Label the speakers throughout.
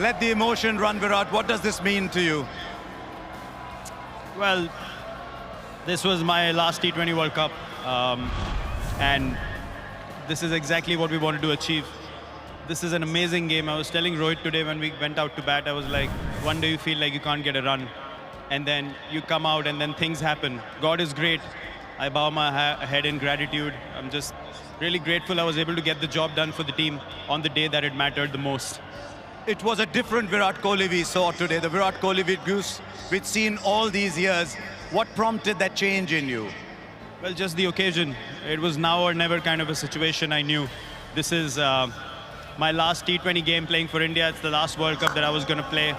Speaker 1: Let the emotion run, Virat. What does this mean to you?
Speaker 2: Well, this was my last T20 World Cup, and this is exactly what we wanted to achieve. This is an amazing game. I was telling Rohit today when we went out to bat, I was like, one day you feel like you can't get a run, and then you come out and then things happen. God is great. I bow my head in gratitude. I'm just really grateful I was able to get the job done for the team on the day that it mattered the most.
Speaker 1: It was a different Virat Kohli we saw today, the Virat Kohli we'd seen all these years. What prompted that change in you?
Speaker 2: Well, just the occasion. It was now or never kind of a situation. I knew this is my last T20 game playing for India. It's the last World Cup that I was going to play.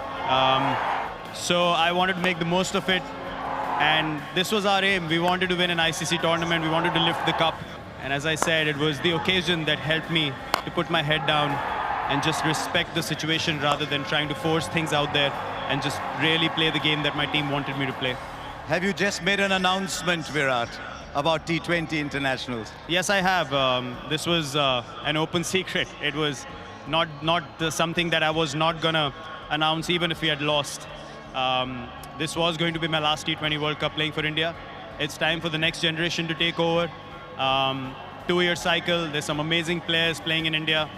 Speaker 2: So I wanted to make the most of it. And this was our aim. We wanted to win an ICC tournament. We wanted to lift the cup. And as I said, it was the occasion that helped me to put my head down and just respect the situation rather than trying to force things out there and just really play the game that my team wanted me to play.
Speaker 1: Have you just made an announcement, Virat, about T20 internationals?
Speaker 2: Yes, I have. This was an open secret. It was not something that I was not going to announce even if we had lost. This was going to be my last T20 World Cup playing for India. It's time for the next generation to take over. 2-year cycle. There's some amazing players playing in India,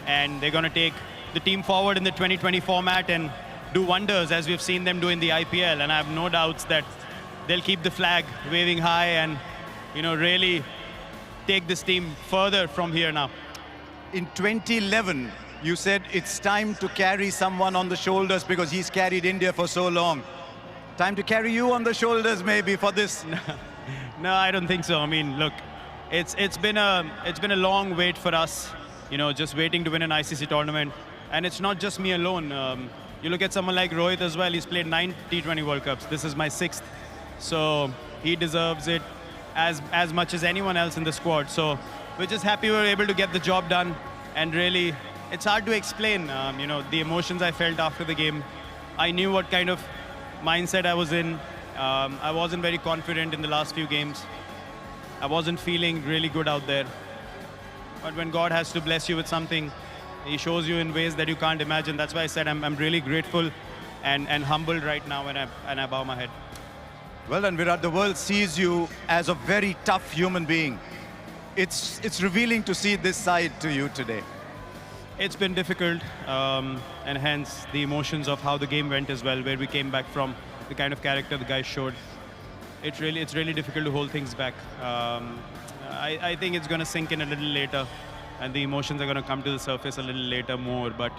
Speaker 2: and they're going to take the team forward in the 2020 format and do wonders as we've seen them do in the IPL. And I have no doubts that they'll keep the flag waving high and, you know, really take this team further from here now.
Speaker 1: In 2011, you said it's time to carry someone on the shoulders because he's carried India for so long. Time to carry you on the shoulders maybe for this.
Speaker 2: No, I don't think so. I mean, look, it's been a long wait for us, you know, just waiting to win an ICC tournament. And it's not just me alone. You look at someone like Rohit as well. He's played 9 T20 World Cups. This is my 6th. So he deserves it as much as anyone else in the squad. So we're just happy we were able to get the job done. And really, it's hard to explain, you know, the emotions I felt after the game. I knew what kind of mindset I was in. I wasn't very confident in the last few games. I wasn't feeling really good out there. But when God has to bless you with something, He shows you in ways that you can't imagine. That's why I said I'm really grateful and humbled right now when I bow my head.
Speaker 1: Well done, Virat. The world sees you as a very tough human being. It's revealing to see this side to you today.
Speaker 2: It's been difficult, and hence the emotions of how the game went as well, where we came back from, the kind of character the guys showed. It's really difficult to hold things back. I think it's going to sink in a little later, and the emotions are going to come to the surface a little later more, but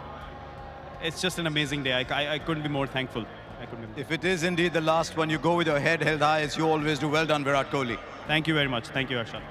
Speaker 2: it's just an amazing day. I couldn't be more thankful.
Speaker 1: If it is indeed the last one, you go with your head held high as you always do. Well done, Virat Kohli.
Speaker 2: Thank you very much. Thank you, Harshad.